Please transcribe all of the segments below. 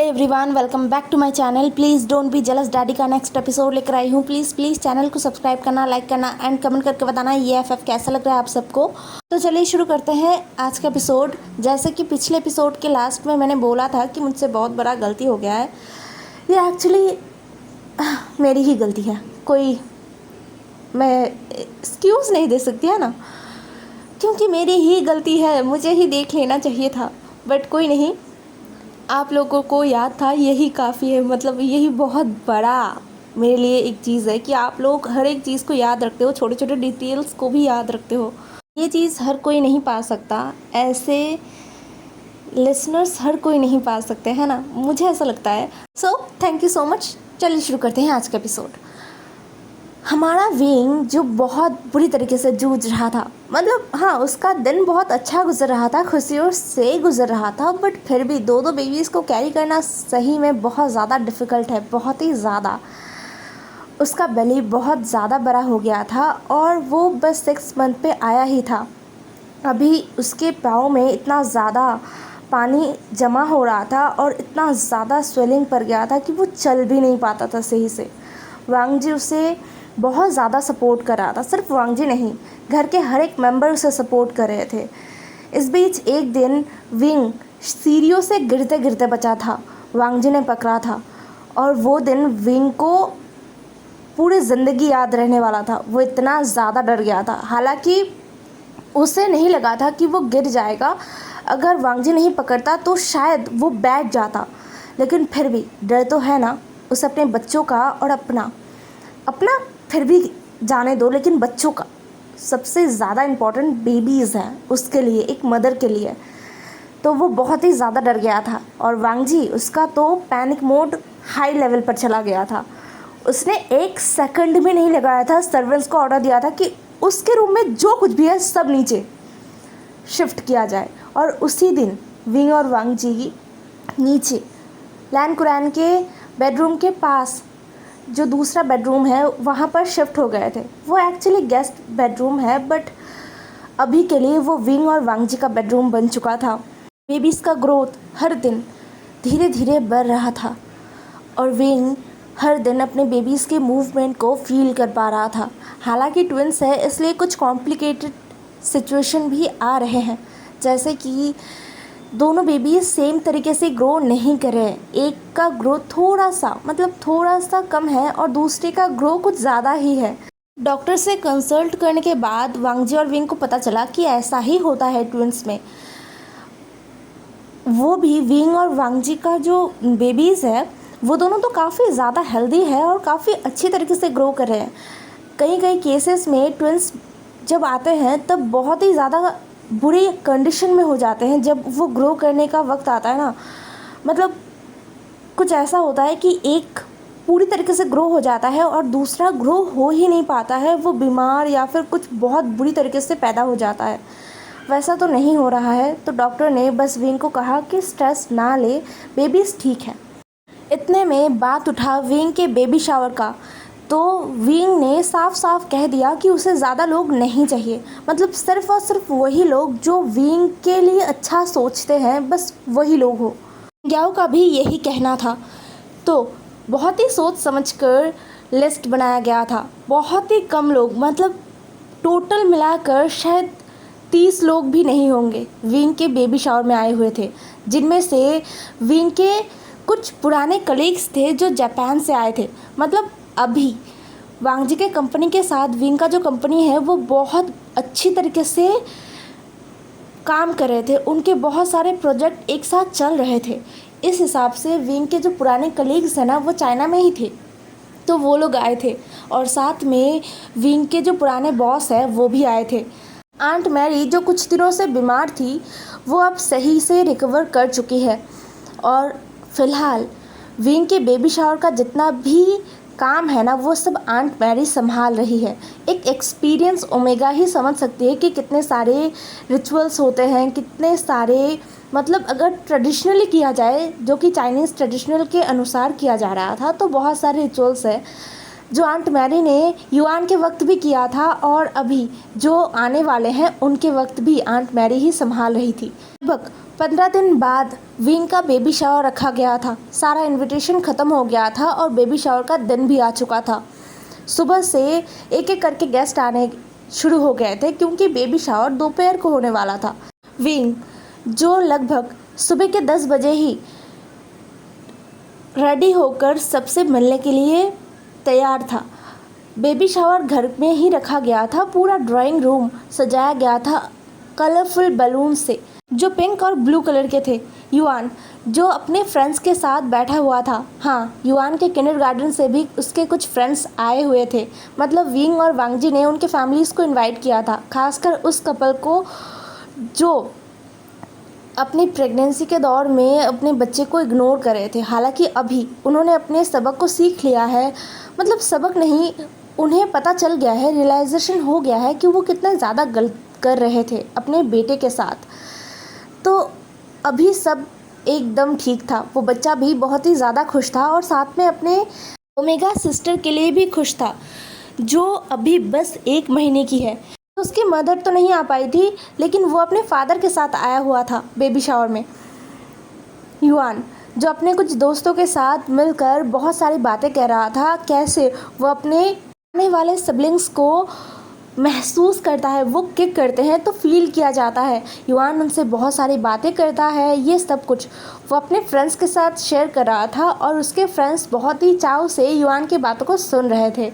Everyone, welcome back to my channel. Please don't be jealous, daddy का next episode लेकर आई हूँ। Please channel को सब्सक्राइब करना, लाइक करना एंड कमेंट करके बताना ये एफ कैसा लग रहा है आप सबको। तो चलिए शुरू करते हैं आज का एपिसोड। जैसे कि पिछले एपिसोड के लास्ट में मैंने बोला था कि मुझसे बहुत बड़ा गलती हो गया है। ये एक्चुअली मेरी ही गलती है, कोई मैं एक्सक्यूज़ नहीं दे सकती है ना, क्योंकि मेरी ही गलती है, मुझे ही देख लेना चाहिए था। बट कोई नहीं, आप लोगों को याद था, यही काफ़ी है। मतलब यही बहुत बड़ा मेरे लिए एक चीज़ है कि आप लोग हर एक चीज़ को याद रखते हो, छोटे छोटे डिटेल्स को भी याद रखते हो। ये चीज़ हर कोई नहीं पा सकता, ऐसे लिसनर्स हर कोई नहीं पा सकते, है ना, मुझे ऐसा लगता है। So thank you so much. चलिए शुरू करते हैं आज का एपिसोड। हमारा विंग जो बहुत बुरी तरीके से जूझ रहा था, मतलब हाँ, उसका दिन बहुत अच्छा गुजर रहा था, खुशियों से गुजर रहा था, बट फिर भी दो बेबीज़ को कैरी करना सही में बहुत ज़्यादा डिफ़िकल्ट है, बहुत ही ज़्यादा। उसका बेली बहुत ज़्यादा बड़ा हो गया था और वो बस 6 मंथ पे आया ही था। अभी उसके पाँव में इतना ज़्यादा पानी जमा हो रहा था और इतना ज़्यादा स्वेलिंग पड़ गया था कि वो चल भी नहीं पाता था सही से। वांग जी उसे बहुत ज़्यादा सपोर्ट कर रहा था, सिर्फ वांग जी नहीं, घर के हर एक मेंबर उसे सपोर्ट कर रहे थे। इस बीच एक दिन विंग सीढ़ियों से गिरते गिरते बचा था, वांग जी ने पकड़ा था और वो दिन विंग को पूरी ज़िंदगी याद रहने वाला था। वो इतना ज़्यादा डर गया था, हालांकि उसे नहीं लगा था कि वो गिर जाएगा। अगर वांग जी नहीं पकड़ता तो शायद वो बैठ जाता, लेकिन फिर भी डर तो है ना, उसे अपने बच्चों का और अपना फिर भी जाने दो, लेकिन बच्चों का सबसे ज़्यादा इम्पॉर्टेंट बेबीज़ हैं उसके लिए, एक मदर के लिए। तो वो बहुत ही ज़्यादा डर गया था और वांग जी, उसका तो पैनिक मोड हाई लेवल पर चला गया था। उसने 1 सेकंड भी नहीं लगाया था, सर्वेंट्स को ऑर्डर दिया था कि उसके रूम में जो कुछ भी है सब नीचे शिफ्ट किया जाए। और उसी दिन विंग और वांग जी नीचे लैन कुरैन के बेडरूम के पास जो दूसरा बेडरूम है वहाँ पर शिफ्ट हो गए थे। वो एक्चुअली गेस्ट बेडरूम है, बट अभी के लिए वो विंग और वांग जी का बेडरूम बन चुका था। बेबीज़ का ग्रोथ हर दिन धीरे धीरे बढ़ रहा था और विंग हर दिन अपने बेबीज़ के मूवमेंट को फील कर पा रहा था। हालांकि ट्विंस है, इसलिए कुछ कॉम्प्लिकेटेड सिचुएशन भी आ रहे हैं, जैसे कि दोनों बेबी सेम तरीके से ग्रो नहीं कर रहे हैं। एक का ग्रो थोड़ा सा कम है और दूसरे का ग्रो कुछ ज़्यादा ही है। डॉक्टर से कंसल्ट करने के बाद वांग जी और विंग को पता चला कि ऐसा ही होता है ट्विंस में। वो भी विंग और वांग जी का जो बेबीज़ है वो दोनों तो काफ़ी ज़्यादा हेल्दी है और काफ़ी अच्छी तरीके से ग्रो कर रहे हैं। कई केसेस में ट्विंस जब आते हैं तब बहुत ही ज़्यादा बुरी कंडीशन में हो जाते हैं। जब वो ग्रो करने का वक्त आता है ना, मतलब कुछ ऐसा होता है कि एक पूरी तरीके से ग्रो हो जाता है और दूसरा ग्रो हो ही नहीं पाता है, वो बीमार या फिर कुछ बहुत बुरी तरीके से पैदा हो जाता है। वैसा तो नहीं हो रहा है, तो डॉक्टर ने बस विंग को कहा कि स्ट्रेस ना ले, बेबीज़ ठीक है। इतने में बात उठा विंग के बेबी शावर का, तो विंग ने साफ कह दिया कि उसे ज़्यादा लोग नहीं चाहिए, मतलब सिर्फ और सिर्फ वही लोग जो विंग के लिए अच्छा सोचते हैं, बस वही लोग हो। ग्याओ का भी यही कहना था। तो बहुत ही सोच समझकर लिस्ट बनाया गया था। बहुत ही कम लोग, मतलब टोटल मिलाकर शायद 30 लोग भी नहीं होंगे विंग के बेबी शावर में आए हुए थे, जिनमें से विंग के कुछ पुराने कलीग्स थे जो जापान से आए थे। मतलब अभी वांग जी के कंपनी के साथ विंग का जो कंपनी है वो बहुत अच्छी तरीके से काम कर रहे थे, उनके बहुत सारे प्रोजेक्ट एक साथ चल रहे थे। इस हिसाब से विंग के जो पुराने कलीग्स हैं ना, वो चाइना में ही थे, तो वो लोग आए थे और साथ में विंग के जो पुराने बॉस है वो भी आए थे। आंट मैरी जो कुछ दिनों से बीमार थी वो अब सही से रिकवर कर चुकी है और फ़िलहाल विंग के बेबी शावर का जितना भी काम है ना, वो सब आंट मैरी संभाल रही है। एक एक्सपीरियंस ओमेगा ही समझ सकती है कि कितने सारे रिचुअल्स होते हैं, कितने सारे, मतलब अगर ट्रेडिशनली किया जाए, जो कि चाइनीज़ ट्रेडिशनल के अनुसार किया जा रहा था, तो बहुत सारे रिचुअल्स है जो आंट मैरी ने युआन के वक्त भी किया था और अभी जो आने वाले हैं उनके वक्त भी आंट मैरी ही संभाल रही थी। लगभग 15 दिन बाद विंग का बेबी शावर रखा गया था। सारा इनविटेशन ख़त्म हो गया था और बेबी शावर का दिन भी आ चुका था। सुबह से एक एक करके गेस्ट आने शुरू हो गए थे क्योंकि बेबी शावर दोपहर को होने वाला था। विंग जो लगभग सुबह के 10 बजे ही रेडी होकर सबसे मिलने के लिए तैयार था। बेबी शावर घर में ही रखा गया था। पूरा ड्राइंग रूम सजाया गया था कलरफुल बैलून से जो पिंक और ब्लू कलर के थे। युआन जो अपने फ्रेंड्स के साथ बैठा हुआ था। हाँ, युआन के किंडरगार्टन से भी उसके कुछ फ्रेंड्स आए हुए थे। मतलब विंग और वांगजी ने उनके फैमिलीज़ को इनवाइट किया था, खासकर उस कपल को जो अपनी प्रेगनेंसी के दौर में अपने बच्चे को इग्नोर कर रहे थे। हालांकि अभी उन्होंने अपने सबक को सीख लिया है, मतलब सबक नहीं, उन्हें पता चल गया है, रियलाइजेशन हो गया है कि वो कितना ज़्यादा गलत कर रहे थे अपने बेटे के साथ। तो अभी सब एकदम ठीक था। वो बच्चा भी बहुत ही ज़्यादा खुश था और साथ में अपने ओमेगा सिस्टर के लिए भी खुश था जो अभी बस 1 महीने की है। उसकी मदर तो नहीं आ पाई थी लेकिन वो अपने फादर के साथ आया हुआ था बेबी शावर में। युआन जो अपने कुछ दोस्तों के साथ मिलकर बहुत सारी बातें कह रहा था, कैसे वो अपने आने वाले सिबलिंग्स को महसूस करता है, वो किक करते हैं तो फील किया जाता है। युआन उनसे बहुत सारी बातें करता है। ये सब कुछ वो अपने फ्रेंड्स के साथ शेयर कर रहा था और उसके फ्रेंड्स बहुत ही चाव से युआन की बातों को सुन रहे थे।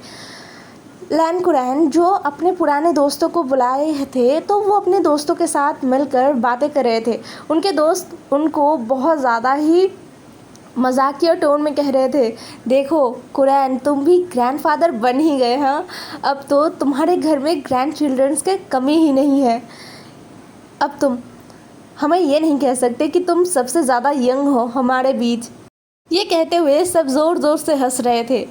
लैन कुरैन जो अपने पुराने दोस्तों को बुलाए थे तो वो अपने दोस्तों के साथ मिलकर बातें कर रहे थे। उनके दोस्त उनको बहुत ज़्यादा ही मजाकिया टोन में कह रहे थे, देखो कुरैन तुम भी ग्रैंडफादर बन ही गए। हाँ, अब तो तुम्हारे घर में ग्रैंड चिल्ड्रंस के कमी ही नहीं है। अब तुम हमें ये नहीं कह सकते कि तुम सबसे ज़्यादा यंग हो हमारे बीच। ये कहते हुए सब ज़ोर ज़ोर से हंस रहे थे।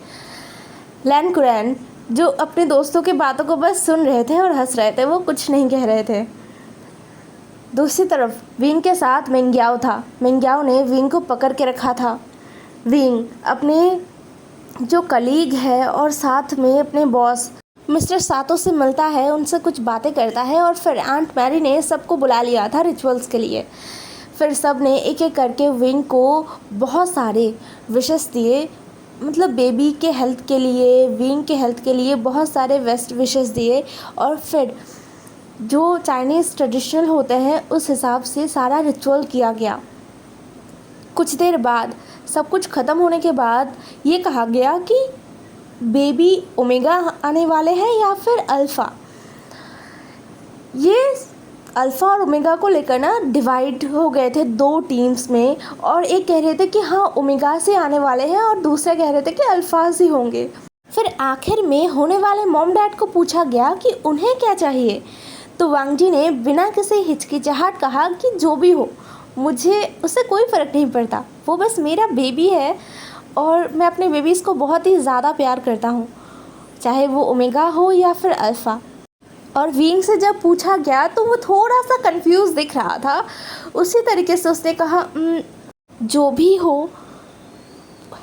लैन कुरैन जो अपने दोस्तों की बातों को बस सुन रहे थे और हंस रहे थे, वो कुछ नहीं कह रहे थे। दूसरी तरफ विंग के साथ मेंग्याओ था। मेंग्याओ ने विंग को पकड़ के रखा था। विंग अपने जो कलीग है और साथ में अपने बॉस मिस्टर सातो से मिलता है, उनसे कुछ बातें करता है और फिर आंट मैरी ने सबको बुला लिया था रिचुअल्स के लिए। फिर सब ने एक एक करके विंग को बहुत सारे विशेस दिए, मतलब बेबी के हेल्थ के लिए, विंग के हेल्थ के लिए बहुत सारे बेस्ट विशेस दिए और फिर जो चाइनीज़ ट्रेडिशनल होते हैं उस हिसाब से सारा रिचुअल किया गया। कुछ देर बाद सब कुछ ख़त्म होने के बाद ये कहा गया कि बेबी ओमेगा आने वाले हैं या फिर अल्फ़ा। ये अल्फ़ा और ओमेगा को लेकर ना डिवाइड हो गए थे 2 टीम्स में, और एक कह रहे थे कि हाँ ओमेगा से आने वाले हैं और दूसरे कह रहे थे कि अल्फ़ा से होंगे। फिर आखिर में होने वाले मॉम डैड को पूछा गया कि उन्हें क्या चाहिए, तो वांगजी ने बिना किसी हिचकिचाहट कहा कि जो भी हो मुझे उससे कोई फ़र्क नहीं पड़ता, वो बस मेरा बेबी है और मैं अपने बेबीज़ को बहुत ही ज़्यादा प्यार करता हूँ, चाहे वो ओमेगा हो या फिर अल्फ़ा। और विंग से जब पूछा गया तो वो थोड़ा सा कंफ्यूज दिख रहा था। उसी तरीके से उसने कहा जो भी हो,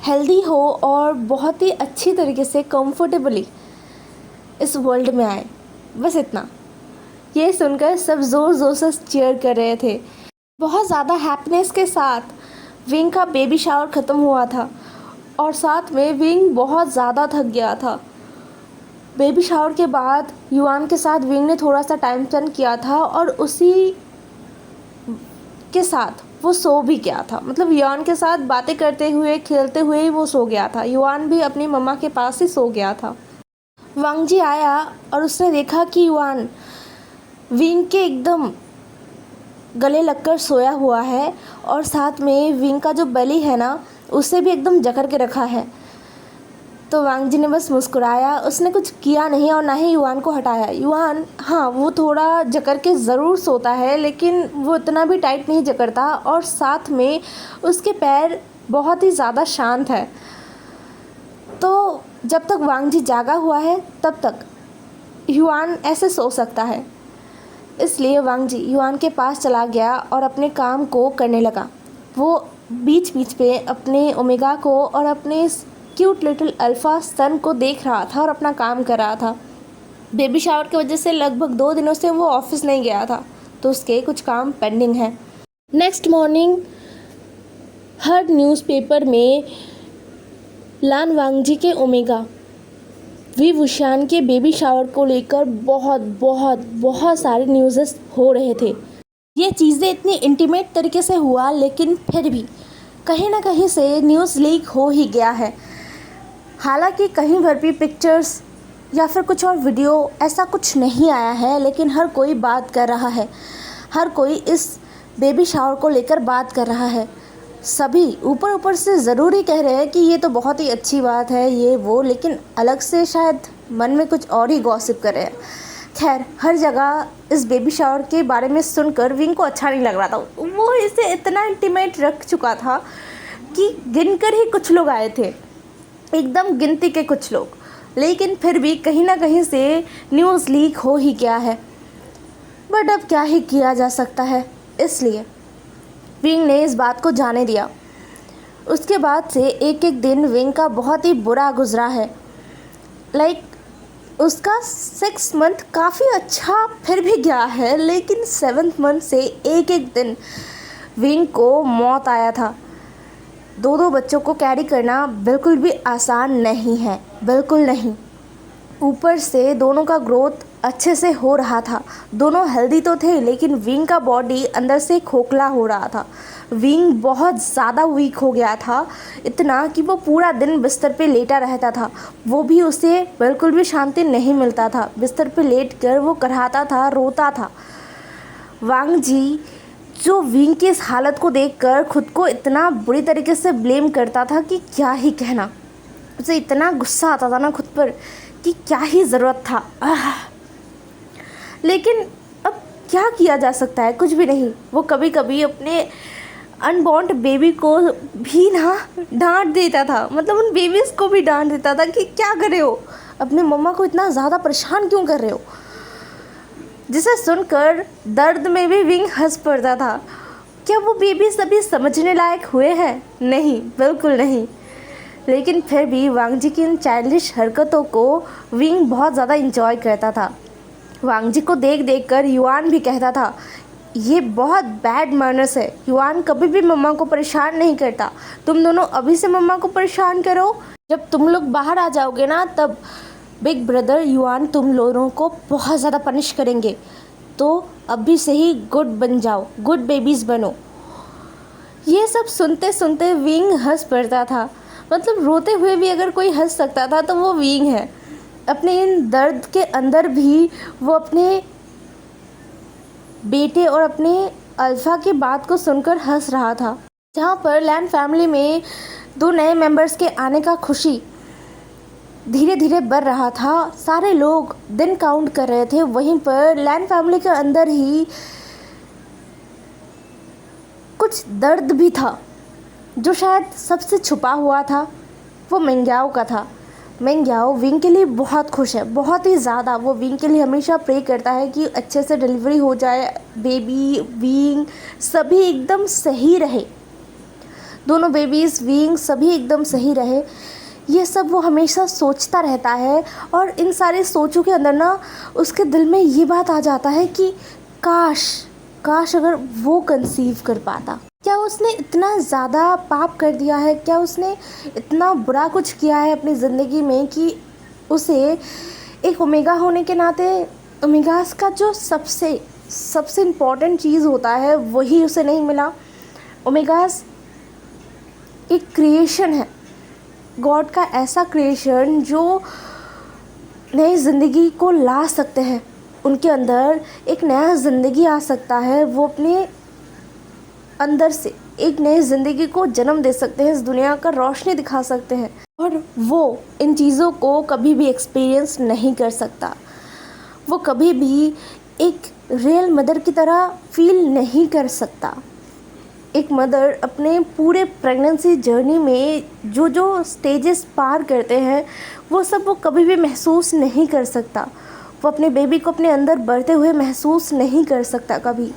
हेल्दी हो और बहुत ही अच्छी तरीके से कंफर्टेबली इस वर्ल्ड में आए, बस इतना। ये सुनकर सब ज़ोर ज़ोर से चीयर कर रहे थे। बहुत ज़्यादा हैप्पीनेस के साथ विंग का बेबी शावर ख़त्म हुआ था और साथ में विंग बहुत ज़्यादा थक गया था। बेबी शावर के बाद युआन के साथ विंग ने थोड़ा सा टाइम स्पेंड किया था और उसी के साथ वो सो भी गया था। मतलब युआन के साथ बातें करते हुए खेलते हुए ही वो सो गया था। युआन भी अपनी मम्मा के पास ही सो गया था। वांगजी आया और उसने देखा कि युआन विंग के एकदम गले लगकर सोया हुआ है और साथ में विंग का जो बेली है ना उसे भी एकदम जकड़ के रखा है। तो वांगजी ने बस मुस्कुराया, उसने कुछ किया नहीं और ना ही युआन को हटाया। युआन हाँ वो थोड़ा जकड़ के ज़रूर सोता है लेकिन वो इतना भी टाइट नहीं जकड़ता और साथ में उसके पैर बहुत ही ज़्यादा शांत है। तो जब तक वांगजी जागा हुआ है तब तक युआन ऐसे सो सकता है, इसलिए वांगजी युआन के पास चला गया और अपने काम को करने लगा। वो बीच बीच पे अपने ओमेगा को और अपने क्यूट लिटिल अल्फ़ा सन को देख रहा था और अपना काम कर रहा था। बेबी शावर की वजह से लगभग 2 दिनों से वो ऑफिस नहीं गया था तो उसके कुछ काम पेंडिंग है। नेक्स्ट मॉर्निंग हर न्यूज़पेपर में लान वांगजी के ओमेगा वी वुशान के बेबी शावर को लेकर बहुत बहुत बहुत सारे न्यूज़ेस हो रहे थे। ये चीज़ें इतनी इंटीमेट तरीके से हुआ, लेकिन फिर भी कहीं ना कहीं से न्यूज़ लीक हो ही गया है। हालांकि कहीं पर भी पिक्चर्स या फिर कुछ और वीडियो ऐसा कुछ नहीं आया है, लेकिन हर कोई बात कर रहा है। हर कोई इस बेबी शावर को लेकर बात कर रहा है। सभी ऊपर ऊपर से ज़रूर ही कह रहे हैं कि ये तो बहुत ही अच्छी बात है, ये वो, लेकिन अलग से शायद मन में कुछ और ही गॉसिप कर रहे हैं। खैर, हर जगह इस बेबी शावर के बारे में सुनकर विंग को अच्छा नहीं लग रहा था। वो इसे इतना इंटीमेट रख चुका था कि गिनकर ही कुछ लोग आए थे, एकदम गिनती के कुछ लोग, लेकिन फिर भी कहीं ना कहीं से न्यूज़ लीक हो ही गया है। बट अब क्या ही किया जा सकता है, इसलिए विंग ने इस बात को जाने दिया। उसके बाद से एक एक दिन विंग का बहुत ही बुरा गुजरा है। उसका 6 मंथ काफ़ी अच्छा फिर भी गया है, लेकिन 7th मंथ से एक एक दिन विंग को मौत आया था। दो बच्चों को कैरी करना बिल्कुल भी आसान नहीं है, बिल्कुल नहीं। ऊपर से दोनों का ग्रोथ अच्छे से हो रहा था, दोनों हेल्दी तो थे, लेकिन विंग का बॉडी अंदर से खोखला हो रहा था। विंग बहुत ज़्यादा वीक हो गया था, इतना कि वो पूरा दिन बिस्तर पे लेटा रहता था। वो भी उसे बिल्कुल भी शांति नहीं मिलता था। बिस्तर पे लेट कर वो कराहता था, रोता था। वांग जी जो विंग की इस हालत को देखकर खुद को इतना बुरी तरीके से ब्लेम करता था कि क्या ही कहना। उसे इतना गुस्सा आता था ना खुद पर कि क्या ही ज़रूरत था। लेकिन अब क्या किया जा सकता है, कुछ भी नहीं। वो कभी कभी अपने अनबॉर्न बेबी को भी ना डांट देता था, मतलब उन बेबीज़ को भी डांट देता था कि क्या कर रहे हो, अपने मम्मा को इतना ज़्यादा परेशान क्यों कर रहे हो। जिसे सुनकर दर्द में भी विंग हंस पड़ता था। क्या वो बेबी सभी समझने लायक हुए हैं? नहीं, बिल्कुल नहीं। लेकिन फिर भी वांग जी की इन चाइल्डिश हरकतों को विंग बहुत ज़्यादा इंजॉय करता था। वांग जी को देख देख कर युआन भी कहता था, ये बहुत बैड मैनर्स है। युआन कभी भी मम्मा को परेशान नहीं करता, तुम दोनों अभी से मम्मा को परेशान करो। जब तुम लोग बाहर आ जाओगे ना, तब बिग ब्रदर युआन तुम लोगों को बहुत ज़्यादा पनिश करेंगे। तो अभी से ही गुड बन जाओ, गुड बेबीज़ बनो। ये सब सुनते सुनते विंग हंस पड़ता था। मतलब रोते हुए भी अगर कोई हंस सकता था तो वो विंग है। अपने इन दर्द के अंदर भी वो अपने बेटे और अपने अल्फ़ा की बात को सुनकर हंस रहा था। जहाँ पर लैन फैमिली में 2 नए मेंबर्स के आने का खुशी धीरे धीरे बढ़ रहा था, सारे लोग दिन काउंट कर रहे थे। वहीं पर लैन फैमिली के अंदर ही कुछ दर्द भी था जो शायद सबसे छुपा हुआ था। वो मेंग्याओ का था। मेंग्याओ विंग के लिए बहुत खुश है, बहुत ही ज़्यादा। वो विंग के लिए हमेशा प्रे करता है कि अच्छे से डिलीवरी हो जाए, बेबी विंग सभी एकदम सही रहे, दोनों बेबीज़ विंग सभी एकदम सही रहे। ये सब वो हमेशा सोचता रहता है। और इन सारे सोचों के अंदर ना उसके दिल में ये बात आ जाता है कि काश अगर वो कंसीव कर पाता। क्या उसने इतना ज़्यादा पाप कर दिया है, क्या उसने इतना बुरा कुछ किया है अपनी ज़िंदगी में कि उसे एक ओमेगा होने के नाते ओमेगास का जो सबसे इम्पॉर्टेंट चीज़ होता है वही उसे नहीं मिला। ओमेगास एक क्रिएशन है, गॉड का ऐसा क्रिएशन जो नई ज़िंदगी को ला सकते हैं। उनके अंदर एक नया ज़िंदगी आ सकता है। वो अपने अंदर से एक नई ज़िंदगी को जन्म दे सकते हैं, इस दुनिया का रोशनी दिखा सकते हैं। और वो इन चीज़ों को कभी भी एक्सपीरियंस नहीं कर सकता। वो कभी भी एक रियल मदर की तरह फील नहीं कर सकता। एक मदर अपने पूरे प्रेगनेंसी जर्नी में जो स्टेजेस पार करते हैं वो सब वो कभी भी महसूस नहीं कर सकता। वो अपने बेबी को अपने अंदर बढ़ते हुए महसूस नहीं कर सकता कभी।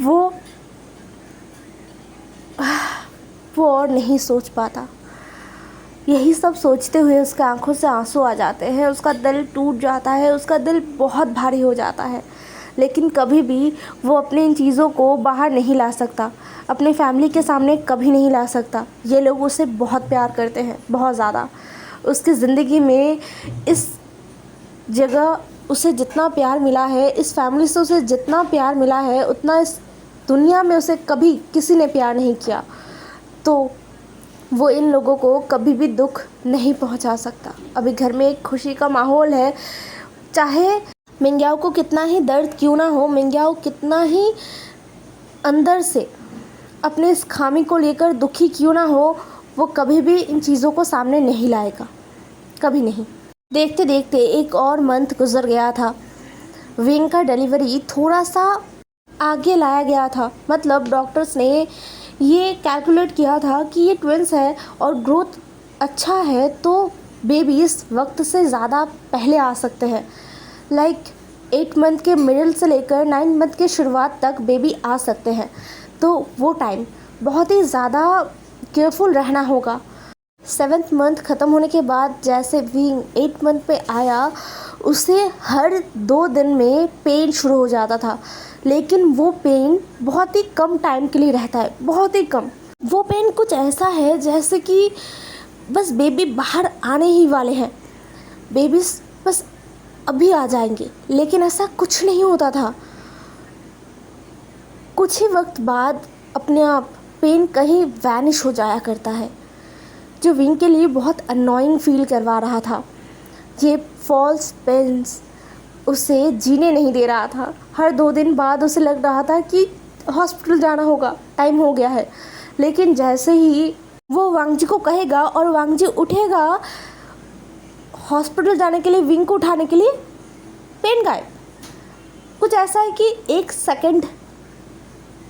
वो और नहीं सोच पाता। यही सब सोचते हुए उसके आंखों से आंसू आ जाते हैं, उसका दिल टूट जाता है, उसका दिल बहुत भारी हो जाता है। लेकिन कभी भी वो अपने इन चीज़ों को बाहर नहीं ला सकता, अपने फैमिली के सामने कभी नहीं ला सकता। ये लोग उसे बहुत प्यार करते हैं, बहुत ज़्यादा। उसकी ज़िंदगी में इस जगह उसे जितना प्यार मिला है, इस फैमिली से उसे जितना प्यार मिला है, उतना इस दुनिया में उसे कभी किसी ने प्यार नहीं किया। तो वो इन लोगों को कभी भी दुख नहीं पहुंचा सकता। अभी घर में एक खुशी का माहौल है, चाहे मिंग्याओ को कितना ही दर्द क्यों ना हो, मिंग्याओ कितना ही अंदर से अपने इस खामी को लेकर दुखी क्यों ना हो, वो कभी भी इन चीज़ों को सामने नहीं लाएगा, कभी नहीं। देखते देखते एक और मंथ गुजर गया था। विंग का डिलीवरी थोड़ा सा आगे लाया गया था, मतलब डॉक्टर्स ने ये कैलकुलेट किया था कि ये ट्विंस है और ग्रोथ अच्छा है तो बेबी इस वक्त से ज़्यादा पहले आ सकते हैं। लाइक 8 मंथ के मिडिल से लेकर 9 मंथ के शुरुआत तक बेबी आ सकते हैं। तो वो टाइम बहुत ही ज़्यादा केयरफुल रहना होगा। 7th मंथ ख़त्म होने के बाद जैसे विंग 8 मंथ पे आया, उसे हर 2 दिन में पेन शुरू हो जाता था, लेकिन वो पेन बहुत ही कम टाइम के लिए रहता है, बहुत ही कम। वो पेन कुछ ऐसा है जैसे कि बस बेबी बाहर आने ही वाले हैं, बेबी बस अभी आ जाएंगे, लेकिन ऐसा कुछ नहीं होता था। कुछ ही वक्त बाद अपने आप पेन कहीं वैनिश हो जाया करता है, जो विंग के लिए बहुत अननोइंग फील करवा रहा था। ये फॉल्स पेन्स उसे जीने नहीं दे रहा था। हर 2 दिन बाद उसे लग रहा था कि हॉस्पिटल जाना होगा, टाइम हो गया है। लेकिन जैसे ही वो वांगजी को कहेगा और वांगजी उठेगा हॉस्पिटल जाने के लिए, विंग को उठाने के लिए, पेन गायब। कुछ ऐसा है कि 1 सेकंड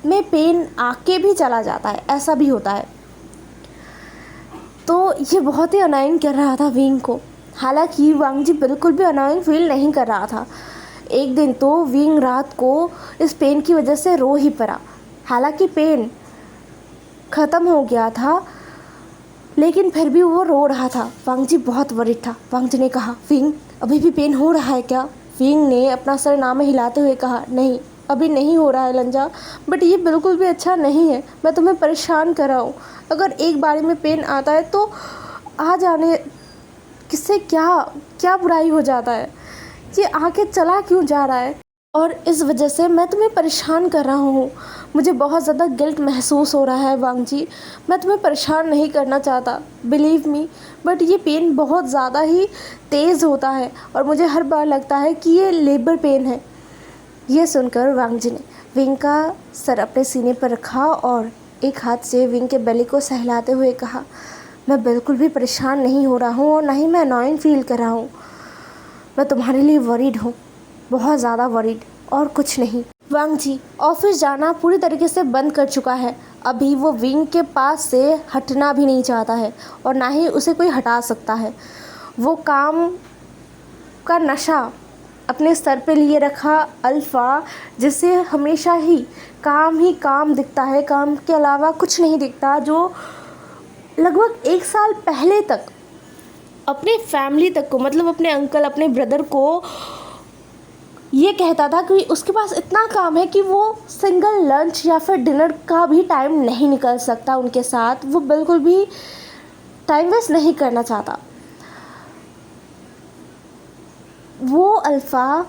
में पेन आके भी चला जाता है, ऐसा भी होता है। तो ये बहुत ही अनोइंग कर रहा था विंग को। हालांकि वांगजी बिल्कुल भी अनोइंग फील नहीं कर रहा था। एक दिन तो विंग रात को इस पेन की वजह से रो ही पड़ा। हालांकि पेन ख़त्म हो गया था, लेकिन फिर भी वो रो रहा था। वांगजी बहुत वरीड था। वांगजी ने कहा, विंग अभी भी पेन हो रहा है क्या? विंग ने अपना सर ना में हिलाते हुए कहा, नहीं अभी नहीं हो रहा है लंजा, बट ये बिल्कुल भी अच्छा नहीं है, मैं तुम्हें परेशान कर रहा हूँ। अगर एक बारी में पेन आता है तो आ जाने, किससे क्या बुराई हो जाता है, ये आके चला क्यों जा रहा है, और इस वजह से मैं तुम्हें परेशान कर रहा हूँ। मुझे बहुत ज़्यादा गिल्ट महसूस हो रहा है वांगजी, मैं तुम्हें परेशान नहीं करना चाहता, बिलीव मी, बट ये पेन बहुत ज़्यादा ही तेज़ होता है और मुझे हर बार लगता है कि ये लेबर पेन है। ये सुनकर वांगजी ने विंग का सर अपने सीने पर रखा और एक हाथ से विंग के बेली को सहलाते हुए कहा, मैं बिल्कुल भी परेशान नहीं हो रहा हूँ और ना ही मैं अनोइंग फील कर रहा हूँ। मैं तुम्हारे लिए वरीड हूँ, बहुत ज़्यादा वरीड, और कुछ नहीं। वांगजी ऑफिस जाना पूरी तरीके से बंद कर चुका है। अभी वो विंग के पास से हटना भी नहीं चाहता है और ना ही उसे कोई हटा सकता है। वो काम का नशा अपने सर पे लिए रखा अल्फ़ा, जिसे हमेशा ही काम दिखता है, काम के अलावा कुछ नहीं दिखता, जो लगभग 1 साल पहले तक अपने फैमिली तक को, मतलब अपने अंकल, अपने ब्रदर को ये कहता था कि उसके पास इतना काम है कि वो सिंगल लंच या फिर डिनर का भी टाइम नहीं निकल सकता उनके साथ। वो बिल्कुल भी टाइम वेस्ट नहीं करना चाहता। वो अल्फ़ा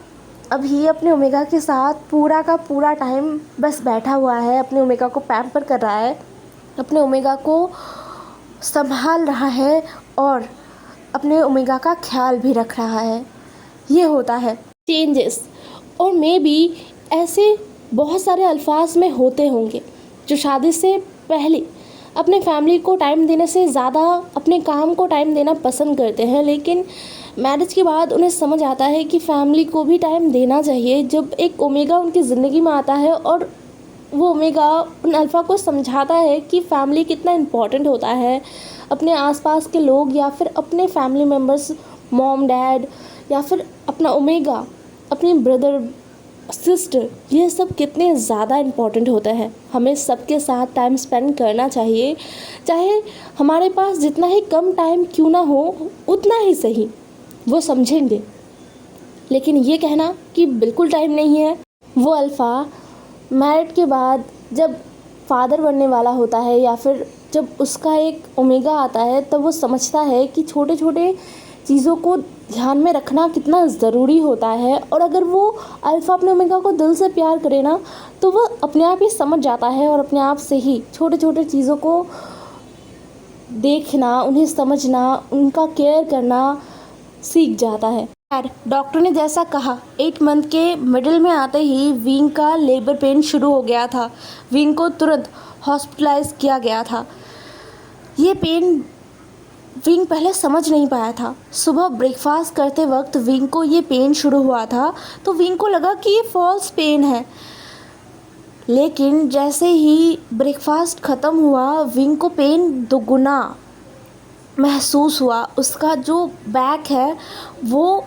अभी अपने ओमेगा के साथ पूरा का पूरा टाइम बस बैठा हुआ है, अपने ओमेगा को पैम्पर कर रहा है, अपने ओमेगा को संभाल रहा है और अपने ओमेगा का ख्याल भी रख रहा है। ये होता है चेंजेस, और मे बी ऐसे बहुत सारे अल्फाज में होते होंगे जो शादी से पहले अपने फैमिली को टाइम देने से ज़्यादा अपने काम को टाइम देना पसंद करते हैं, लेकिन मैरिज के बाद उन्हें समझ आता है कि फैमिली को भी टाइम देना चाहिए। जब एक ओमेगा उनकी ज़िंदगी में आता है और वो ओमेगा उन अल्फ़ा को समझाता है कि फैमिली कितना इम्पॉर्टेंट होता है, अपने आसपास के लोग या फिर अपने फैमिली मेम्बर्स, मॉम डैड या फिर अपना ओमेगा, अपने ब्रदर सिस्टर, ये सब कितने ज़्यादा इम्पॉर्टेंट होते हैं। हमें सबके साथ टाइम स्पेंड करना चाहिए, चाहे हमारे पास जितना ही कम टाइम क्यों ना हो, उतना ही सही, वो समझेंगे। लेकिन ये कहना कि बिल्कुल टाइम नहीं है, वो अल्फ़ा मैरिड के बाद जब फादर बनने वाला होता है या फिर जब उसका एक ओमेगा आता है, तब वो समझता है कि छोटे छोटे चीज़ों को ध्यान में रखना कितना ज़रूरी होता है। और अगर वो अल्फ़ा अपने ओमेगा को दिल से प्यार करे ना, तो वो अपने आप ही समझ जाता है और अपने आप से ही छोटे छोटे चीज़ों को देखना, उन्हें समझना, उनका केयर करना सीख जाता है। खैर, डॉक्टर ने जैसा कहा 8 मंथ के मिडिल में आते ही विंग का लेबर पेन शुरू हो गया था। विंग को तुरंत हॉस्पिटलाइज किया गया था। ये पेन विंग पहले समझ नहीं पाया था। सुबह ब्रेकफास्ट करते वक्त विंग को ये पेन शुरू हुआ था, तो विंग को लगा कि ये फॉल्स पेन है। लेकिन जैसे ही ब्रेकफास्ट ख़त्म हुआ, विंग को पेन दोगुना महसूस हुआ। उसका जो बैक है वो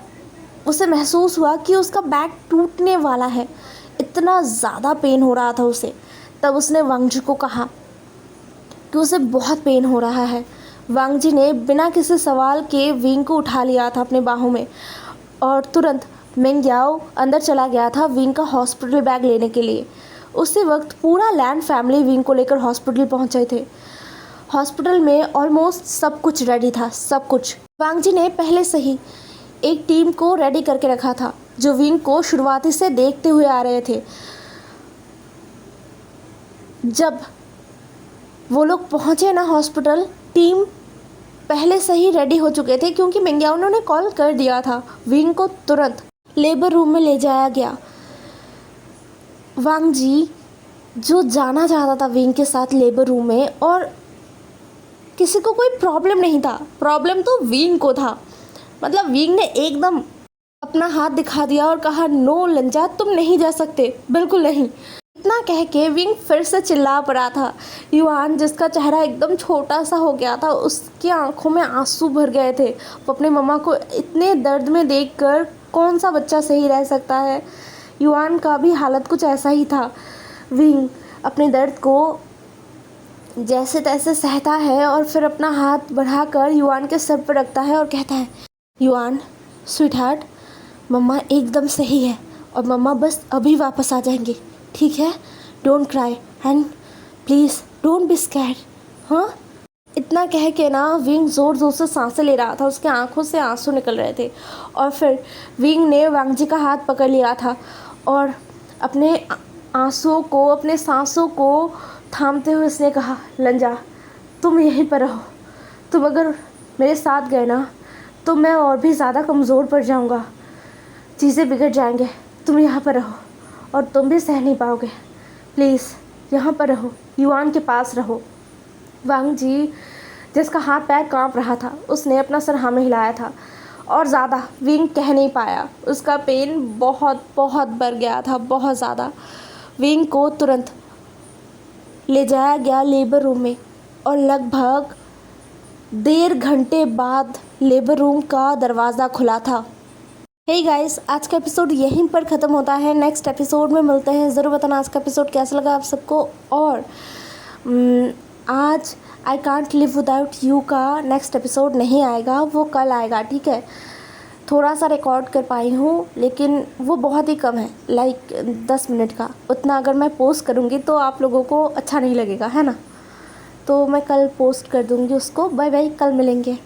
उसे महसूस हुआ कि उसका बैक टूटने वाला है। इतना ज़्यादा पेन हो रहा था उसे। तब उसने वांग जी को कहा कि उसे बहुत पेन हो रहा है। वांग जी ने बिना किसी सवाल के विंग को उठा लिया था अपने बाहों में और तुरंत मिंग याओ अंदर चला गया था विंग का हॉस्पिटल बैग लेने के लिए। उसी वक्त पूरा लैंड फैमिली विंग को लेकर हॉस्पिटल पहुंचे थे। हॉस्पिटल में ऑलमोस्ट सब कुछ रेडी था, सब कुछ। वांग जी ने पहले से ही एक टीम को रेडी करके रखा था जो विंग को शुरुआती से देखते हुए आ रहे थे। जब वो लोग पहुंचे ना हॉस्पिटल, टीम पहले से ही रेडी हो चुके थे क्योंकि मिंगयाओ ने कॉल कर दिया था। विंग को तुरंत लेबर रूम में ले जाया गया। वांग जी जो जाना चाहता था विंग के साथ लेबर रूम में, और किसी को कोई प्रॉब्लम नहीं था, प्रॉब्लम तो विंग को था। मतलब विंग ने एकदम अपना हाथ दिखा दिया और कहा नो लंजा, तुम नहीं जा सकते, बिल्कुल नहीं। इतना कह के विंग फिर से चिल्ला पड़ा था। युआन जिसका चेहरा एकदम छोटा सा हो गया था, उसकी आंखों में आंसू भर गए थे। वो अपने मम्मा को इतने दर्द में देखकर कौन सा बच्चा सही रह सकता है। युआन का भी हालत कुछ ऐसा ही था। विंग अपने दर्द को जैसे तैसे सहता है और फिर अपना हाथ बढ़ाकर युआन के सर पर रखता है और कहता है युआन स्वीटहार्ट, मम्मा एकदम सही है और मम्मा बस अभी वापस आ जाएंगे, ठीक है? Don't cry and please don't be scared. हाँ, इतना कह के ना विंग ज़ोर ज़ोर से सांसें ले रहा था। उसके आंखों से आंसू निकल रहे थे। और फिर विंग ने वांग जी का हाथ पकड़ लिया था और अपने आंसुओं को, अपने सांसों को थामते हुए उसने कहा लंजा, तुम यहीं पर रहो। तुम अगर मेरे साथ गए ना तो मैं और भी ज़्यादा कमज़ोर पड़ जाऊँगा, चीज़ें बिगड़ जाएंगे। तुम यहाँ पर रहो और तुम भी सह नहीं पाओगे। प्लीज़ यहाँ पर रहो, युआन के पास रहो। वांग जी जिसका हाथ पैर कांप रहा था, उसने अपना सर हाँ में हिलाया था और ज़्यादा विंग कह नहीं पाया। उसका पेन बहुत बहुत बढ़ गया था, बहुत ज़्यादा। विंग को तुरंत ले जाया गया लेबर रूम में और लगभग 1.5 घंटे बाद लेबर रूम का दरवाज़ा खुला था। हे गाइस, आज का एपिसोड यहीं पर ख़त्म होता है। नेक्स्ट एपिसोड में मिलते हैं। ज़रूर बताना आज का एपिसोड कैसा लगा आप सबको। और आज I can't live without you का नेक्स्ट एपिसोड नहीं आएगा, वो कल आएगा, ठीक है? थोड़ा सा रिकॉर्ड कर पाई हूँ लेकिन वो बहुत ही कम है, लाइक 10 मिनट का। उतना अगर मैं पोस्ट करूँगी तो आप लोगों को अच्छा नहीं लगेगा, है ना? तो मैं कल पोस्ट कर दूँगी उसको। बाय बाय, कल मिलेंगे।